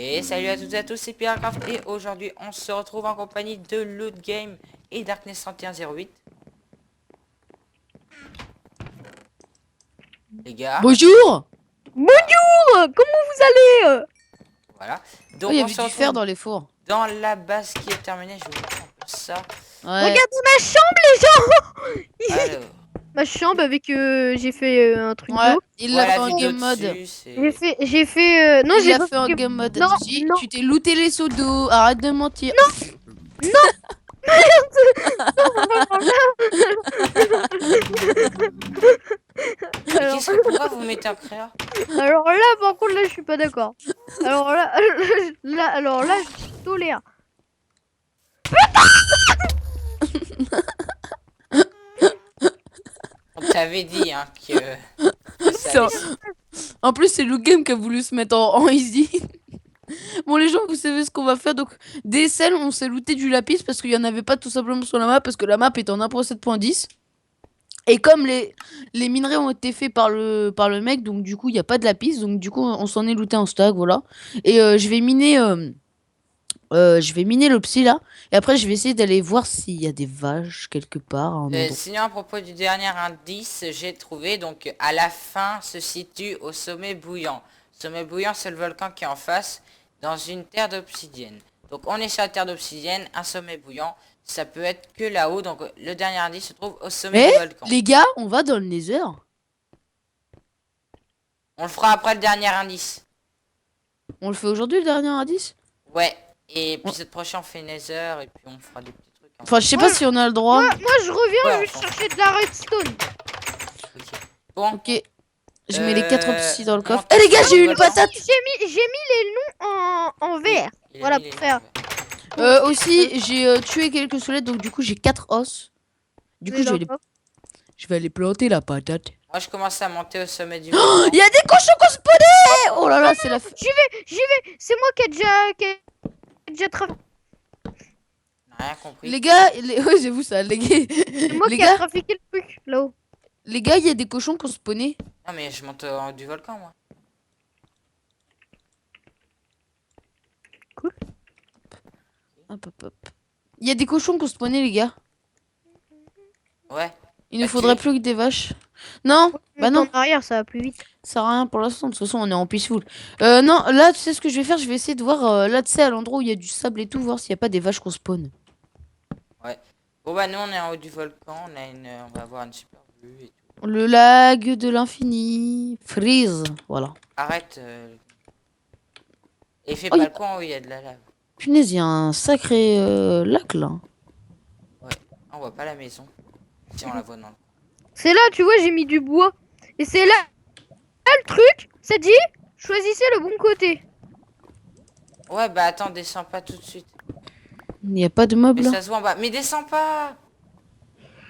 Et salut à toutes et à tous, c'est Piracraft et aujourd'hui on se retrouve en compagnie de Loot Game et Darkness 3108. Les gars, Bonjour. Bonjour, comment vous allez? voilà. Oh, Donc il y on avait se du fer retrouve dans les fours. dans la base qui est terminée. Je vous montre un peu ça. Ouais. Regardez ma chambre, les gens. Alors, Ma chambre avec j'ai fait un truc Ouais, d'eau. il l'a voilà, fait en vidéo game mode. dessus, J'ai fait non, Il j'ai l'a pas fait en fait game mode. non, Si, non, tu t'es looté les seaux d'eau. Arrête de mentir. Et alors, pourquoi vous mettez un créa? alors là par contre là je suis pas d'accord. Alors là alors là je tolère. On t'avait dit hein, que ça Ça- allait. En plus, c'est le game qui a voulu se mettre en easy. Bon, les gens, vous savez ce qu'on va faire. Donc, DSL, on s'est looté du lapis parce qu'il y en avait pas tout simplement sur la map. Parce que la map est en 1.7.10. Et comme les minerais ont été faits par le mec, donc du coup, il n'y a pas de lapis. Donc, du coup, on s'en est looté en stack, voilà. Et je vais miner le psy là. Et après, je vais essayer d'aller voir s'il y a des vaches quelque part, à un endroit. Sinon, à propos du dernier indice, j'ai trouvé donc à la fin se situe au sommet bouillant. Sommet bouillant, c'est le volcan qui est en face, dans une terre d'obsidienne. Donc, on est sur la terre d'obsidienne, un sommet bouillant. Ça peut être que là-haut. Donc, le dernier indice se trouve au sommet Mais du volcan. les gars, on va dans le Nether. On le fera après le dernier indice. On le fait aujourd'hui, le dernier indice? Ouais. Et puis, cette prochaine, on fait Nether et puis on fera des petits trucs. Hein. Enfin, je sais pas si on a le droit. Moi je reviens, Ouais, je vais enfin. chercher de la redstone. Ok. Bon. Ok. Je mets les 4 psy dans le coffre. montez Eh les gars, sur j'ai le eu une volcan. patate. J'ai mis les noms en vert. Il a Voilà mis pour les faire. noms. Aussi, j'ai tué quelques squelettes, donc du coup, j'ai 4 os. Du coup, je vais aller planter la patate. Moi, je commence à monter au sommet du Oh, volcan. il y a des cochons qu'on spawnait. Oh là là, c'est la J'y vais. C'est moi qui a trafiqué. On n'a rien compris. Les gars, ouais, j'avoue, ça a lagué. C'est moi Les qui a gars, trafiqué le truc là-haut. les gars, il y a des cochons qu'on spawnait. Non, mais je monte en haut du volcan, moi. Cool. Hop, hop, hop. Il y a des cochons qu'on spawnait, les gars. Ouais. Il ne Bah, faudrait tu- plus que des vaches. Non, bah non. En arrière, ça va plus vite. Ça sert à rien pour l'instant, de toute façon on est en peaceful. Non, là tu sais ce que je vais faire, je vais essayer de voir, là tu sais à l'endroit où il y a du sable et tout, voir s'il n'y a pas des vaches qu'on spawn. Ouais. Bon, bah, nous, on est en haut du volcan. On va avoir une super vue et tout. Le lac de l'infini, freeze, voilà. Arrête. Et fais Oh, pas le coin où il y a de la lave. punaise, il y a un sacré lac là. Ouais. On voit pas la maison. Si on la voit dans le... C'est là, tu vois, j'ai mis du bois. Et c'est là le truc. Ça dit, choisissez le bon côté. Ouais, bah, attends, descends pas tout de suite. Il n'y a pas de mob Mais là. ça se voit en bas. Mais descends pas.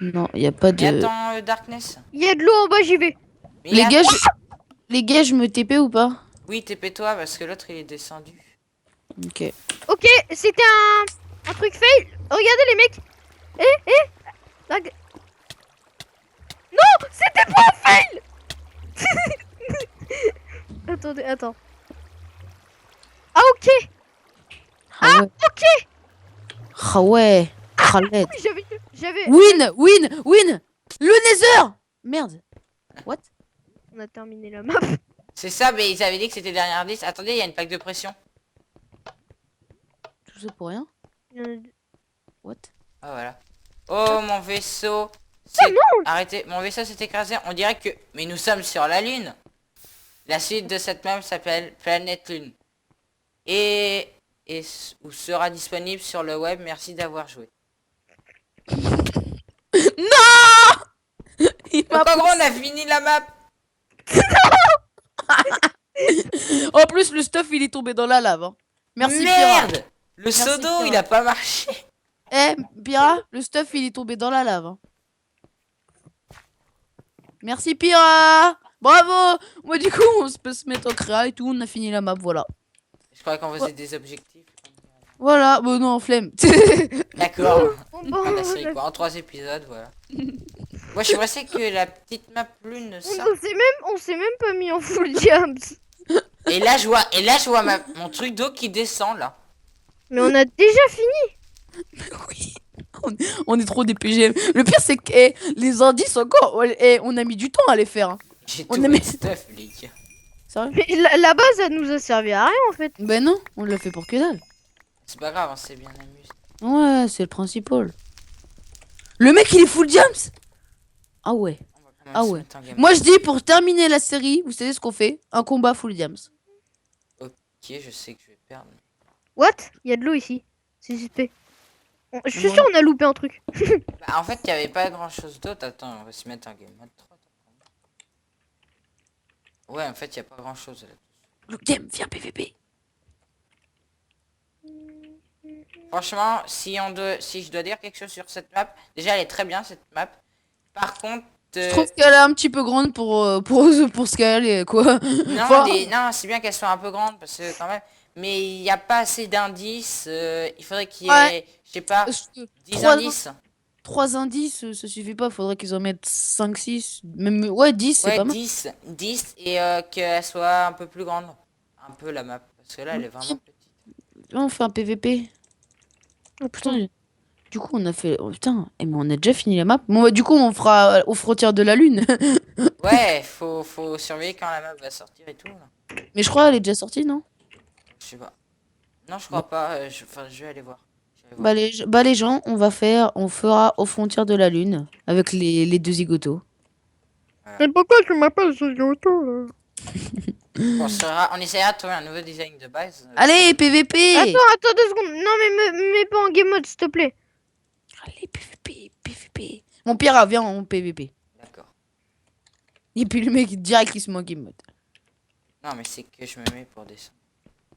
Non, il n'y a pas Et de... attends, Darkness. Il y a de l'eau en bas, j'y vais. Mais Les attends. gars, les gars, je me TP ou pas? Oui, TP-toi parce que l'autre, il est descendu. Ok. Ok, c'était un truc fail. Regardez les mecs. Lag- Non, c'était pas un fail. Attends. Ah ok, Ah ouais. ok. Ah ouais. Khaled. J'avais. Win. Le Nether. Merde. What? On a terminé la map. C'est ça, mais ils avaient dit que c'était le dernier indice. Attendez, il y a une plaque de pression. Tout ça pour rien? What? Ah, voilà. Oh, mon vaisseau. Arrêtez, mon vaisseau s'est écrasé. On dirait que... Mais nous sommes sur la Lune. La suite de cette map s'appelle Planète Lune. Ou sera disponible sur le web. Merci d'avoir joué. Il Donc en gros, on a fini la map. En plus, le stuff, il est tombé dans la lave. Hein. Merci, Pira. Merde. Le Merci, seau d'eau, Pira. il a pas marché. Eh, Pira, le stuff, il est tombé dans la lave. Hein. Merci, Pira. Bravo. Moi, du coup, on peut se mettre en créa et tout. On a fini la map, voilà. Je croyais qu'on faisait des objectifs. Voilà. Bon, non, flemme. D'accord. Bon, On a série quoi en 3 épisodes, voilà. Moi, je suis pressé que la petite map Lune sorte. on s'est même pas mis en full jams. Et là, je vois mon truc d'eau qui descend, là. Mais on a déjà fini. Oui. On est trop des PGM. Le pire, c'est que les indices encore, on a mis du temps à les faire. Hein. J'ai On tout a mes mis- stuff, les gars. Sérieux? Mais là-bas, ça nous a servi à rien en fait. Ben non, on l'a fait pour que dalle. C'est pas grave, on s'est bien amusé. Ouais, c'est le principal. Le mec, il est full jams. Ah ouais. On va quand même Ah se ouais. mettre en game. Moi, je dis pour terminer la série, vous savez ce qu'on fait? Un combat full jams. Ok, je sais que je vais perdre. What? Il y a de l'eau ici. C'est suspect. Je suis Ouais. sûr on a loupé un truc. Bah, en fait, il n'y avait pas grand chose d'autre. Attends, on va se mettre en game mode 3. Ouais, en fait, il n'y a pas grand chose là. Le game, viens PVP. Franchement, si je dois dire quelque chose sur cette map, déjà elle est très bien cette map. Par contre, Je trouve qu'elle est un petit peu grande pour ce qu'elle est, quoi. non, Enfin, non, c'est bien qu'elle soit un peu grande parce que quand même, mais il n'y a pas assez d'indices. Il faudrait qu'il y ait, Ouais. je sais pas, parce que 10 trois- indices. 3 indices, ça suffit pas. Faudrait qu'ils en mettent 5, 6. Même, ouais, 10, c'est Ouais, pas mal. 10 et qu'elle soit un peu plus grande. Un peu la map. Parce que là, elle est vraiment petite. Là, on fait un PVP. Oh, Putain, du coup, on a fait. Oh, putain, mais on a déjà fini la map. Bon, bah, du coup, on fera aux frontières de la Lune. Ouais, faut surveiller quand la map va sortir et tout. Là. Mais je crois qu'elle est déjà sortie, non? Je sais pas. Non, je crois pas. Enfin, je vais aller voir. Je vais aller voir. Bah, les gens, on fera aux frontières de la Lune avec les deux zigotos. Mais pourquoi tu m'appelles ce auto là? On essaiera de trouver un nouveau design de base. Allez, PVP! Attends 2 secondes. Non mais me mets pas en game mode s'il te plaît. Allez, PVP, PVP. Mon pire, viens en PVP. D'accord. Et puis le mec, direct, il se met en game mode. Non, mais c'est que je me mets pour descendre.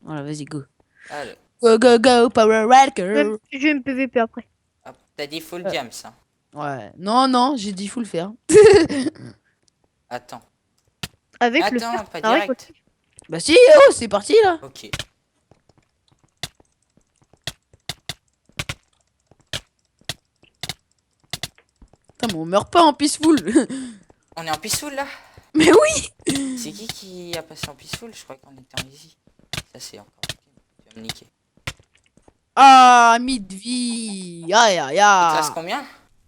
Voilà, vas-y, go. Allez. Go, go, go, Power Racker! Je vais me PVP après. Hop, t'as dit full jams, hein. Ouais. Non, non, j'ai dit full faire. Attends. Avec le Attends, fer pas pareil, direct. Bah si, oh, c'est parti, là. Ok. Putain, mais on meurt pas en peaceful. On est en peaceful là? Mais oui! C'est qui a passé en peaceful? Je crois qu'on était en easy. Ça c'est encore. Ok, tu vas me niquer. Ah, mid-vie. Aïe, aïe, Il te reste aïe. combien?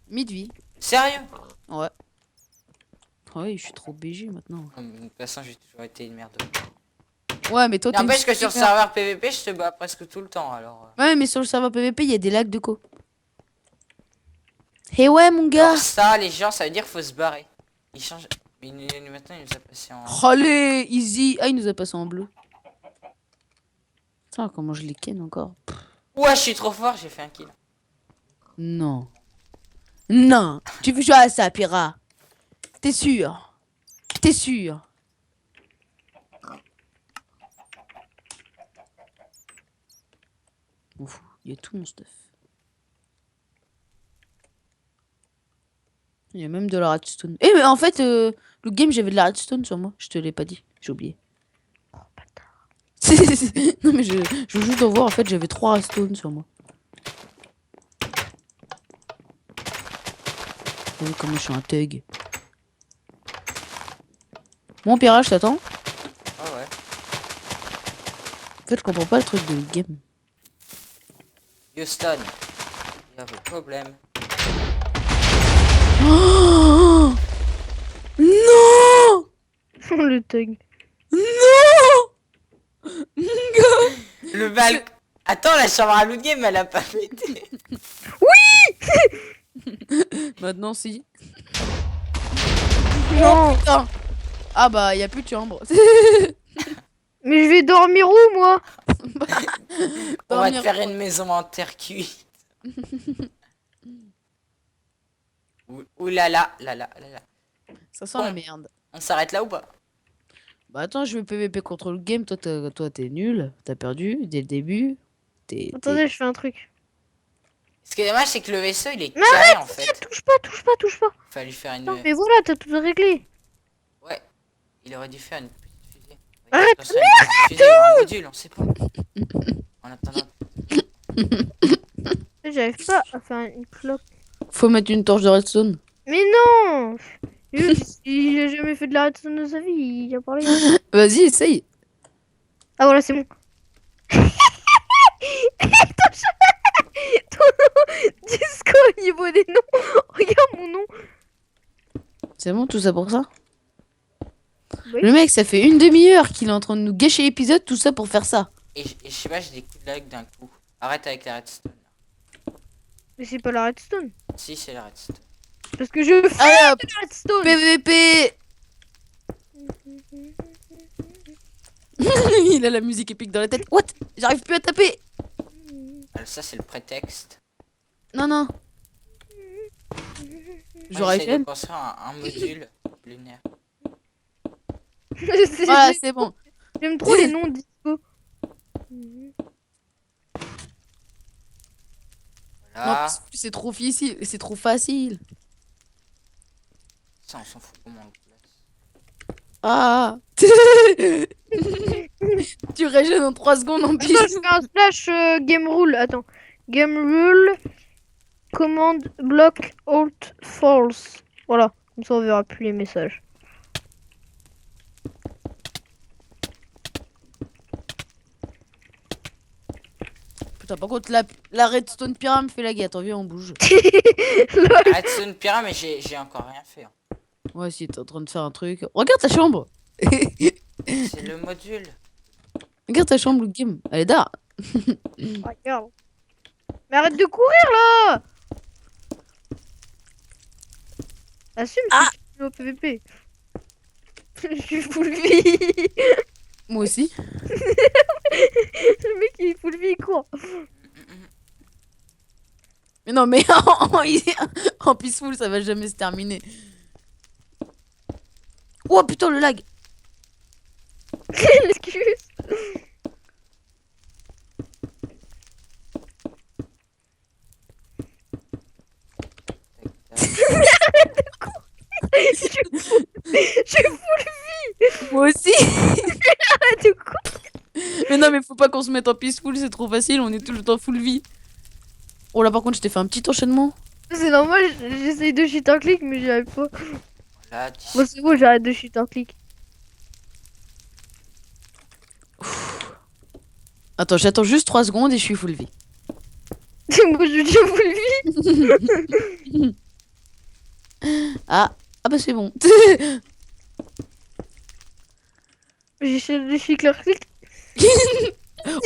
Mid-vie. Sérieux? Ouais. Ouais, je suis trop BG maintenant. De toute façon, j'ai toujours été une merde. Ouais, mais toi, t'es une N'empêche que sur le super- serveur PVP, je te bats presque tout le temps alors. Ouais, mais sur le serveur PVP, il y a des lags de co. Eh ouais, mon gars. Alors ça, les gens, ça veut dire faut se barrer. Il change. Mais maintenant, il nous a passé en. Allez, easy. Ah, il nous a passé en bleu. Putain, comment je les ken encore. Ouais, je suis trop fort, j'ai fait un kill. Non. Non. Tu veux jouer à ça, Pira? T'es sûr? T'es sûr? Ouf, il y a tout mon stuff. Il y a même de la redstone. Eh, mais en fait, le game, j'avais de la redstone sur moi. Je te l'ai pas dit. J'ai oublié. Non, mais je veux juste en voir. En fait, j'avais 3 redstone sur moi. Vous voyez comment je suis un thug. Bon, Pira, je t'attends. Ah ouais. En fait, je comprends pas le truc de game. Houston, il y a vos problèmes. Oh non! Le thug. Non! Le bal. Attends, la chambre à loot game, elle a pas pété. Maintenant, si. Non. Putain. Ah bah, y a plus de chambre. Mais je vais dormir où moi? On va te Dormir. faire une maison en terre cuite. Ouh là là, là là, là là. Ça sent la merde. On s'arrête là ou pas? Bah attends, je vais PVP contre le game. Toi, t'es nul. T'as perdu dès le début. Attendez, je fais un truc. Ce qui est dommage, c'est que le vaisseau, il est Mais carré en fait. Touche pas, touche pas, touche pas. Il fallait lui faire une. Non, mais voilà, t'as tout réglé. Ouais. Il aurait dû faire une petite fusée. Arrête, Attention, une petite fusée ou un module, on sait pas. En attendant. J'arrive pas à faire une cloque. Faut mettre une torche de redstone. Mais non. Il a jamais fait de la redstone de sa vie, il a parlé. Vas-y, essaye. Ah voilà, c'est bon. Ton nom, Disco au niveau des noms. Regarde mon nom. C'est bon, tout ça pour ça? Oui. Le mec, ça fait une demi-heure qu'il est en train de nous gâcher l'épisode, tout ça pour faire ça. Et je sais pas, j'ai des coups de lag d'un coup. Arrête avec la redstone. Mais c'est pas la redstone. Si, c'est la redstone. Parce que je fais Allez hop, la redstone. PVP. Il a la musique épique dans la tête. What? J'arrive plus à taper. Ça, c'est le prétexte. Non, non. Moi, J'aurais j'essaie de fait. construire un module lunaire. Voilà, c'est bon. J'aime trop les noms Disco. Non, Voilà. c'est trop facile. C'est trop facile. Ça, on s'en fout comment on le place. Ah. Tu régènes en 3 secondes en Attends, plus. je fais un slash game rule. Attends. Game rule. Commande block alt false. Voilà. Comme ça, on verra plus les messages. Putain, par contre, la redstone pyramide fait la guette. Attends, viens, on bouge. Redstone Pyra, mais j'ai encore rien fait. Hein. Ouais, si t'es en train de faire un truc. Regarde ta chambre. C'est le module. Regarde ta chambre, le game. Elle est d'art. Regarde. Mais arrête de courir là. Assume Ah. si tu es au PVP. Je suis full vie. Moi aussi. Le mec il est full vie, il court. Mais non, mais en peaceful, ça va jamais se terminer. Oh putain, le lag. L'excuse. Je suis full Moi aussi. de courir. Mais non, mais faut pas qu'on se mette en peaceful, c'est trop facile. On est tout le temps full vie. Oh là, par contre, je t'ai fait un petit enchaînement. C'est normal, j'essaye de cheat un clic, mais j'y arrive pas. Voilà, Bon, c'est bon, j'arrête de cheat un clic. Attends, j'attends juste 3 secondes et je suis full vie. Moi, je suis déjà full vie. Ah, bah c'est bon. J'essaie de cheat un clic.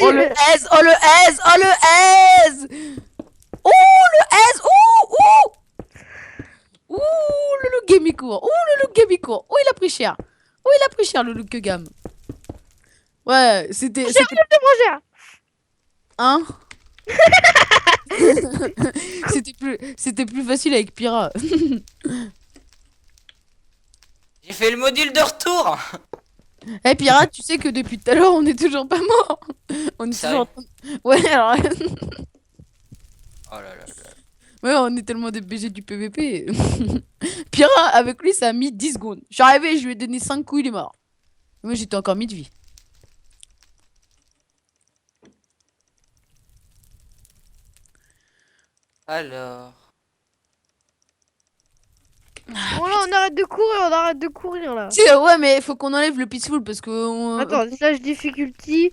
Oh le S, oh le S, oh le S. Oh le S, ouh. Ouh, le look game il court. Ouh, le look game il court. Oh, il a pris cher. Oh, il a pris cher le look game. Ouais, c'était... C'est mon cher. Hein. C'était plus facile avec Pyra. j'ai fait le module de retour. Eh Pyra, tu sais que depuis tout à l'heure on est toujours pas mort. On est Sérieux toujours en train Ouais, alors... Oh là là là. Ouais, on est tellement des BG du PVP. Pyra, avec lui, ça a mis 10 secondes. Je suis arrivé, je lui ai donné 5 coups, il est mort. Moi, j'étais encore mis de vie. Alors. Bon, là, on arrête de courir là. Ouais, mais faut qu'on enlève le peaceful parce que... Attends, slash difficulty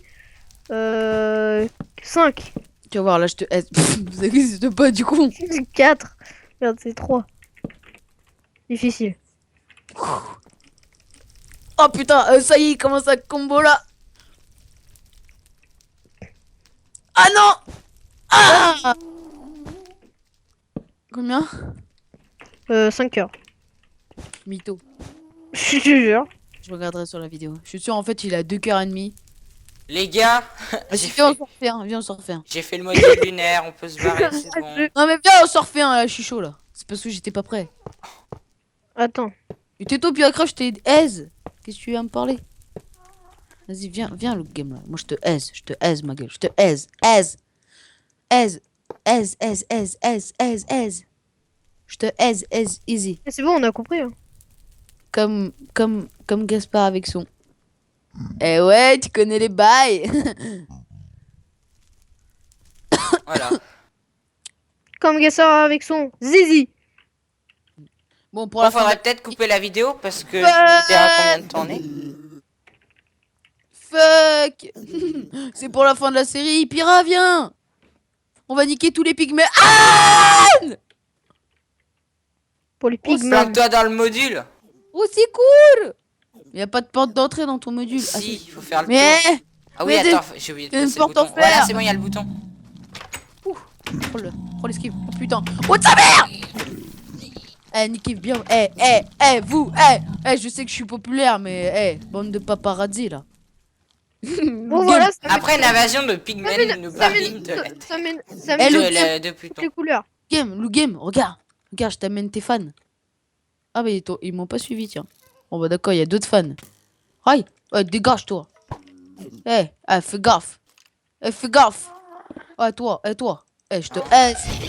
5. Tu vas voir, là, je te... Ça existe pas, du coup. 4. Regarde, c'est 3. Difficile. Oh putain, ça y est, il commence à combo là. Ah non. Ah. Combien? 5 heures. Mytho. Je te jure. Je regarderai sur la vidéo. Je suis sûr, en fait, il a 2 heures et demie. Les gars, Vas-y, viens, on s'en refait un. Viens, on s'en refait un. j'ai fait le module lunaire, on peut se barrer, c'est bon. Non, mais viens, on s'en refait un, là, je suis chaud, là. C'est parce que j'étais pas prêt. Attends. Et Této, puis Crash, je t'ai aise. Qu'est-ce que tu viens me parler? Vas-y, viens, le game, là. Moi, je te aise, ma gueule. Je te aise. Aise. Je te aise, easy. C'est bon, on a compris. Hein. Comme Gaspard avec son. Eh ouais, tu connais les bails. Voilà. Comme Gassard avec son Zizi. Bon, pour Bon, la fin faudrait peut-être couper la vidéo parce que je vous dirai combien de temps on est. fuck. C'est pour la fin de la série. Pira, viens. On va niquer tous les pygmées. Ah, Pour les On se pygmées. Plante-toi dans le module. oh, c'est cool. Il y a pas de porte d'entrée dans ton module. Ah, Si, il faut faire le mais tour. Ah oui, mais attends, j'ai oublié de c'est une passer le porte en bouton. Voilà, fer. c'est bon, il y a le bouton. oh l'esquive. Oh putain. Oh de sa mère. Niquez bien. Vous. Je sais que je suis populaire, mais bande de paparazzi là. Bon, voilà, ça Après l'invasion de Ça Pigmen nous ça barine de la ça mène Eh, le de toutes Pluton. les couleurs. Lou Game, regarde. Regarde, je t'amène tes fans. Ah bah ils m'ont pas suivi, tiens. Bon bah d'accord, il y a d'autres fans. Aïe, dégage toi. Fais gaffe. Fais gaffe. Toi. Je te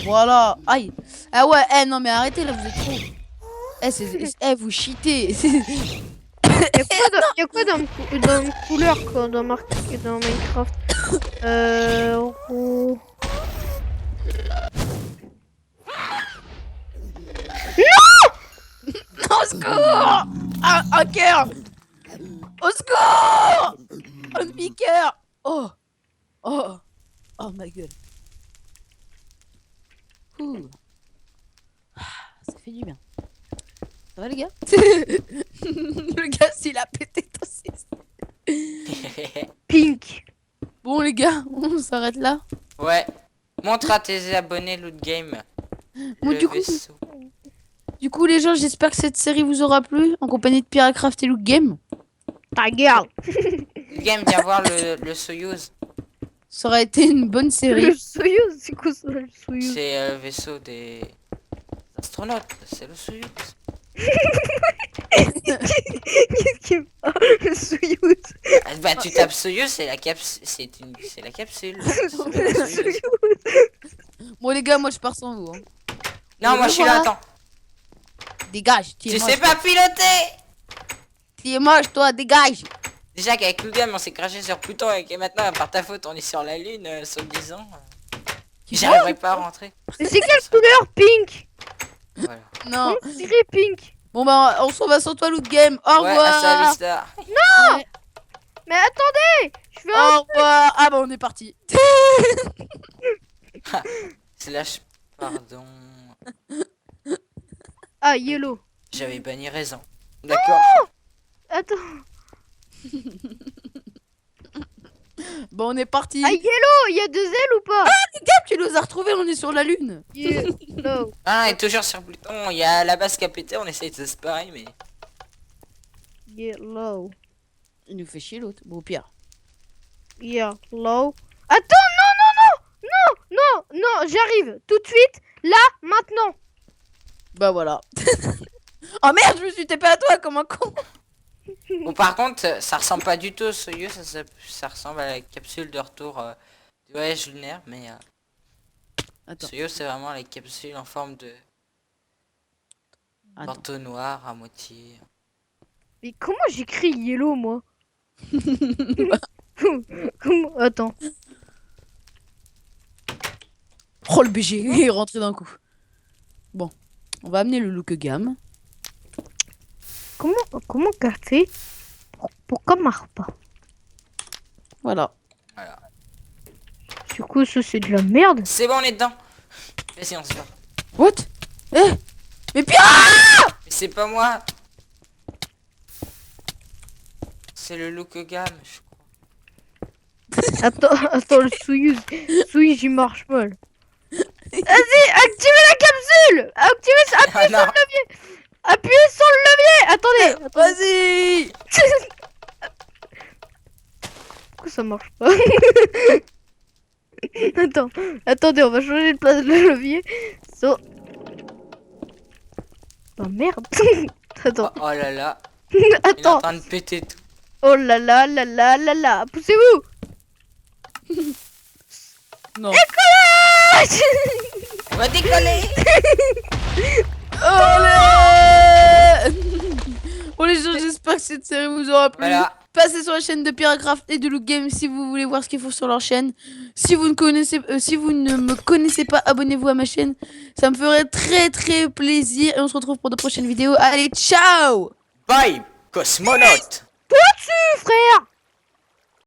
voilà. Aïe. Ah ouais, non mais arrêtez là, vous êtes trop. Vous cheatez. Il y a quoi dans une couleur quoi, dans Minecraft? Roux. Au secours. Un cœur. Au secours. Un demi-cœur. Oh ma gueule. Ouh. Ça fait du bien. Ça va les gars? Le gars s'il a pété ton système. Pink. Bon les gars, on s'arrête là. Ouais. Montre à tes abonnés Loot Game. Bon, Le du coup, vaisseau. les gens, j'espère que cette série vous aura plu en compagnie de Piracraft et Loot Game. Ta gueule. Loot Game, viens voir le Soyuz. Ça aurait été une bonne Le série. Soyuz, c'est quoi ça le Soyuz? C'est le vaisseau des astronautes. C'est le Soyuz. Qu'est-ce qui me parle? Le Soyuz. Ah, bah tu tapes Soyuz, c'est la capsule. C'est la capsule. Ça s'appelle le Soyuz. Bon les gars, moi je pars sans vous. Hein. Non, moi je suis là, attends. Dégage. Tu sais pas piloter. Tu es moche toi, dégage. Déjà qu'avec Loot Game on s'est craché sur Pluton et que maintenant par ta faute on est sur la lune, soi-disant. J'arriverai pas à rentrer. Mais c'est quelle couleur? Pink. Voilà. Non. On dirait pink. Bon bah on s'en va sur toi Loot Game. Au Ouais, revoir. à sa vista. Ouais. Mais attendez, je fais un... Au revoir. Ah bah on est parti. Slash, pardon. Ah, yellow. J'avais banni raison. D'accord. Attends. Bon on est parti. Ah, yellow, il y a 2 ailes ou pas? Gab, tu nous as retrouvés, on est sur la lune. Yellow. Ah, on est toujours sur Pluton. Il y a la base qui a pété, on essaye de se parer, mais. Yellow. Il nous fait chier l'autre. Bon pire. Yellow. Attends, non, j'arrive. Tout de suite, là, maintenant. Bah voilà. Oh merde, je me suis tapé à toi comme un con. Bon, par contre, ça ressemble pas du tout au Soyuz, ça ressemble à la capsule de retour du voyage lunaire, mais Attends. Soyuz c'est vraiment la capsule en forme de Attends. entonnoir à moitié. Mais comment j'écris yellow, moi? Comment... Attends. Oh le BG il est rentré d'un coup. Bon, on va amener le look gamme. Comment qu'a fait? Pourquoi marche pas? Voilà. Voilà. Du coup, ça, c'est de la merde. C'est bon, on est dedans. Vas-y, on se va. What? Mais pire. Mais c'est pas moi. C'est le look gamme, je crois. Attends, le Soyuz, il marche mal. Vas-y, activez la capsule! Appuyez Ah non. sur le levier! Appuyez sur le levier! Attendez! Vas-y. Pourquoi ça marche pas? Attendez, on va changer de place le levier. Oh merde! Attends, Oh là là. Il est en attends! train de péter tout. Oh là là là là là là! Poussez-vous! Non. On va décoller. Allez. Bon les gens, j'espère que cette série vous aura plu. Voilà. Passez sur la chaîne de Piracraft et de Loot Game si vous voulez voir ce qu'ils font sur leur chaîne. Si vous ne me connaissez pas, abonnez-vous à ma chaîne. Ça me ferait très très plaisir. Et on se retrouve pour de prochaines vidéos. Allez, ciao! Bye, cosmonaute. Frère!